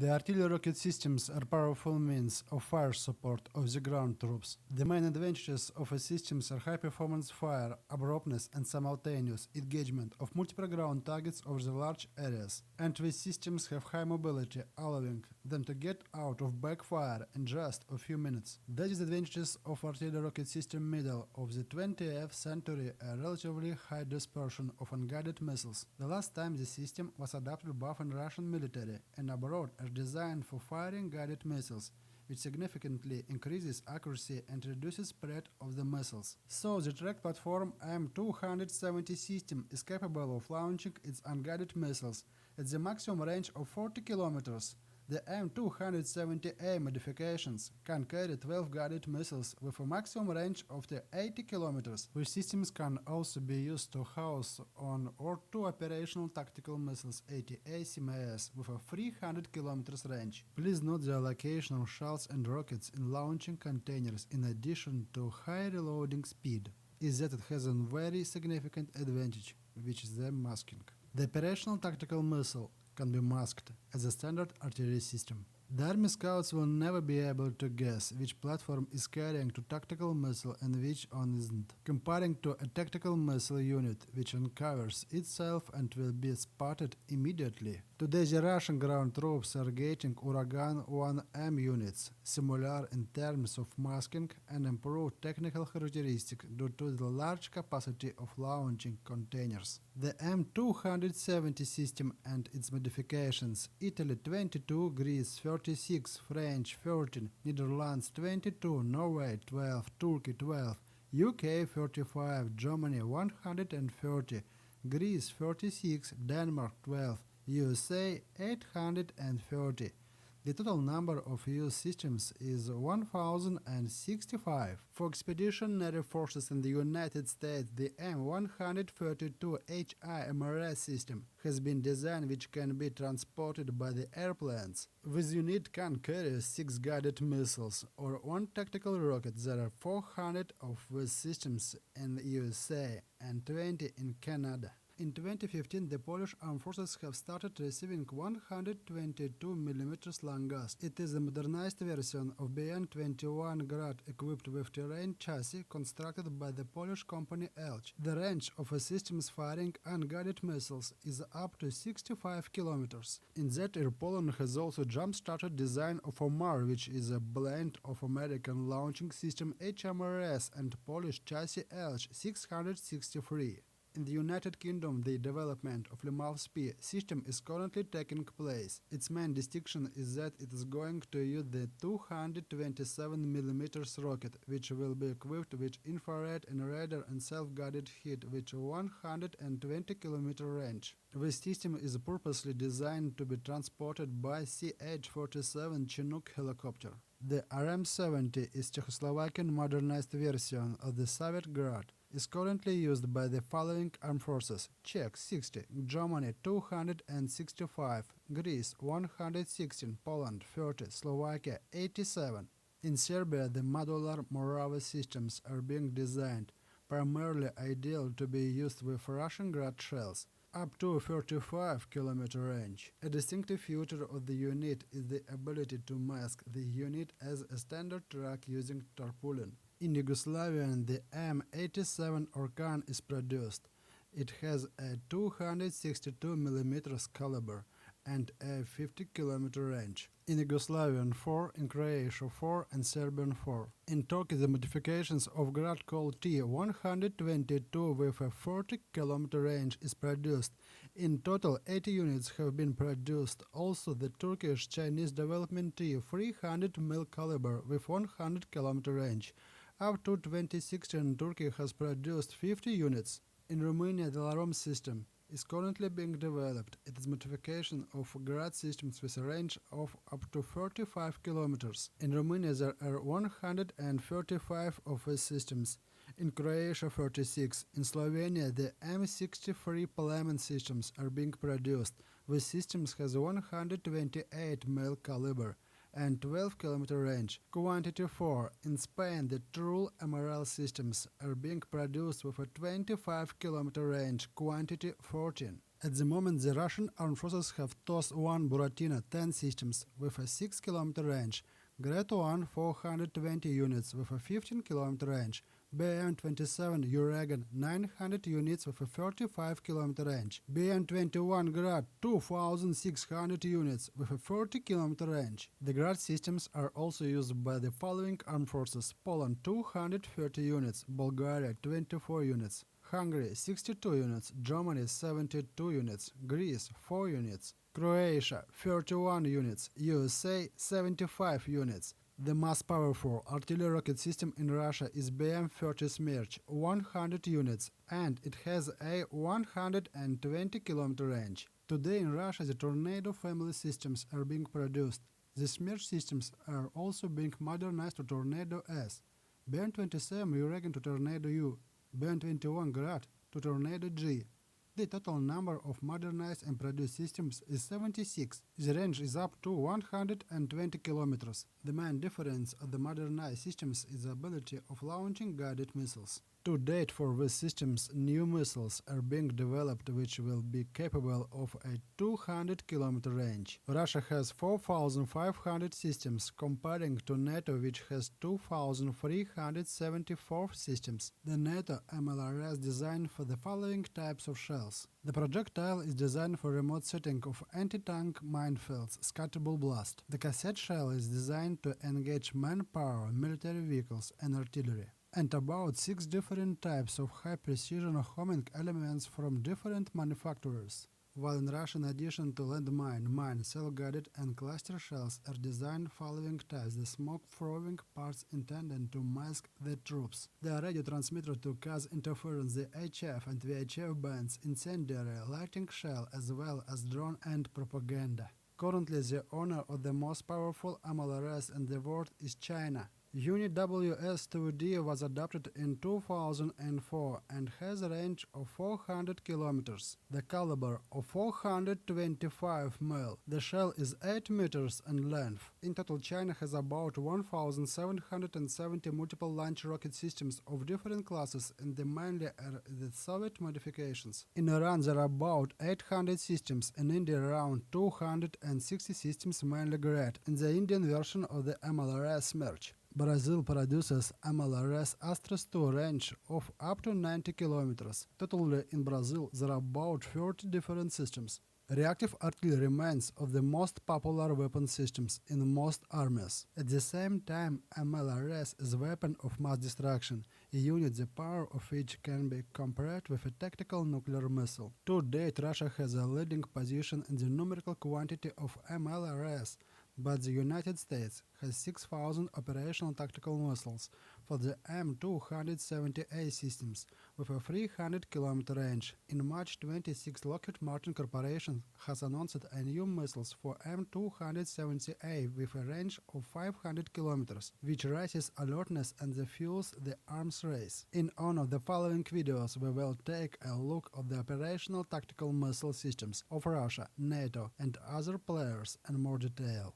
The artillery rocket systems are powerful means of fire support of the ground troops. The main advantages of a systems are high performance fire, abruptness and simultaneous engagement of multiple ground targets over the large areas. And these systems have high mobility, allowing them to get out of backfire in just a few minutes. The disadvantages of artillery rocket system middle of the 20th century are relatively high dispersion of unguided missiles. The last time the system was adopted both in Russian military and abroad are designed for firing guided missiles, which significantly increases accuracy and reduces spread of the missiles. So the tracked platform M270 system is capable of launching its unguided missiles at the maximum range of 40 kilometers. The M270A modifications can carry 12 guided missiles with a maximum range of 80 kilometers. These systems can also be used to house one or two operational tactical missiles ATACMS with a 300 kilometers range. Please note the allocation of shells and rockets in launching containers in addition to high reloading speed is that it has a very significant advantage, which is the masking. The operational tactical missile can be masked as a standard artillery system. The Army Scouts will never be able to guess which platform is carrying a tactical missile and which one isn't, comparing to a tactical missile unit which uncovers itself and will be spotted immediately. Today the Russian ground troops are getting Uragan-1M units, similar in terms of masking and improved technical characteristics due to the large capacity of launching containers. The M270 system and its modifications, Italy 22, Greece 36, French 13, Netherlands 22, Norway 12, Turkey 12, UK 35, Germany 130, Greece 36, Denmark 12, USA 830. The total number of used systems is 1,065. For expeditionary forces in the United States, the M132 HIMRS system has been designed which can be transported by the airplanes. This unit can carry 6 guided missiles or 1 tactical rocket. There are 400 of these systems in the USA and 20 in Canada. In 2015, the Polish armed forces have started receiving 122mm Langas. It is a modernized version of BN-21 Grad equipped with terrain chassis constructed by the Polish company Elch. The range of a system's firing unguided missiles is up to 65 kilometers. In that year, Poland has also jump-started design of OMAR, which is a blend of American launching system HMRS and Polish chassis Elch 663. In the United Kingdom, the development of LMAVS-P system is currently taking place. Its main distinction is that it is going to use the 227mm rocket, which will be equipped with infrared and radar and self-guided hit with 120km range. This system is purposely designed to be transported by CH-47 Chinook helicopter. The RM-70 is Czechoslovakian modernized version of the Soviet Grad. Is currently used by the following armed forces: Czech 60, Germany 265, Greece 116, Poland 30, Slovakia 87. In Serbia, the modular Morava systems are being designed, primarily ideal to be used with Russian Grad shells, up to 35km range. A distinctive feature of the unit is the ability to mask the unit as a standard truck using tarpaulin. In Yugoslavia, the M87 Orkan is produced. It has a 262mm caliber and a 50km range. In Yugoslavian 4, in Croatia 4 and Serbian 4. In Turkey, the modifications of Grad Colt T-122 with a 40km range is produced. In total, 80 units have been produced. Also, the Turkish-Chinese development T-300mm caliber with 100km range. Up to 2016, Turkey has produced 50 units. In Romania, the Larom system is currently being developed. It is modification of Grad systems with a range of up to 35 kilometers. In Romania, there are 135 of these systems. In Croatia, 36. In Slovenia, the M63 Plemen systems are being produced. These systems has 128mm caliber and 12km range. Quantity 4. In Spain, the Trul Emerald systems are being produced with a 25km range. Quantity 14. At the moment, the Russian armed forces have TOS-1 Buratino 10 systems with a 6-kilometer range, Gret-1 420 units with a 15-kilometer range, BM-27 Uragan 900 units with a 35-kilometer range, BM-21 Grad 2600 units with a 40-kilometer range. The Grad systems are also used by the following armed forces: Poland 230 units, Bulgaria 24 units, Hungary 62 units, Germany 72 units, Greece 4 units, Croatia 31 units, USA 75 units. The most powerful artillery rocket system in Russia is BM-30 Smerch, 100 units, and it has a 120-kilometer range. Today in Russia the Tornado family systems are being produced. The Smerch systems are also being modernized to Tornado S, BM-27 Uragan to Tornado U, BM-21 Grad to Tornado G. The total number of modernized and produced systems is 76. The range is up to 120 kilometers. The main difference of the modernized systems is the ability of launching guided missiles. To date, for these systems, new missiles are being developed which will be capable of a 200-kilometer range. Russia has 4,500 systems, comparing to NATO, which has 2,374 systems. The NATO MLRS designed for the following types of shells. The projectile is designed for remote setting of anti-tank minefields, scattable blast. The cassette shell is designed to engage manpower, military vehicles, and artillery. And about 6 different types of high-precision homing elements from different manufacturers. While in Russia, in addition to landmine, mine, self-guided and cluster shells are designed following types: the smoke-throwing parts intended to mask the troops, the radio transmitter to cause interference, the HF and VHF bands, incendiary lighting shell, as well as drone and propaganda. Currently, the owner of the most powerful MLRS in the world is China. Unit WS-2D was adopted in 2004 and has a range of 400 kilometers. The caliber of 425 mm. The shell is 8 meters in length. In total, China has about 1,770 multiple launch rocket systems of different classes, and they mainly are the Soviet modifications. In Iran, there are about 800 systems. In India, around 260 systems, mainly Grad, in the Indian version of the MLRS Smerch. Brazil produces MLRS Astros 2 range of up to 90 kilometers. Totally in Brazil there are about 30 different systems. Reactive artillery remains of the most popular weapon systems in most armies. At the same time, MLRS is a weapon of mass destruction, a unit the power of which can be compared with a tactical nuclear missile. To date, Russia has a leading position in the numerical quantity of MLRS, but the United States has 6,000 operational tactical missiles for the M270A systems with a 300-kilometer range. In March 26, Lockheed Martin Corporation has announced a new missiles for M270A with a range of 500 kilometers, which raises alertness and fuels the arms race. In one of the following videos, we will take a look at the operational tactical missile systems of Russia, NATO, and other players in more detail.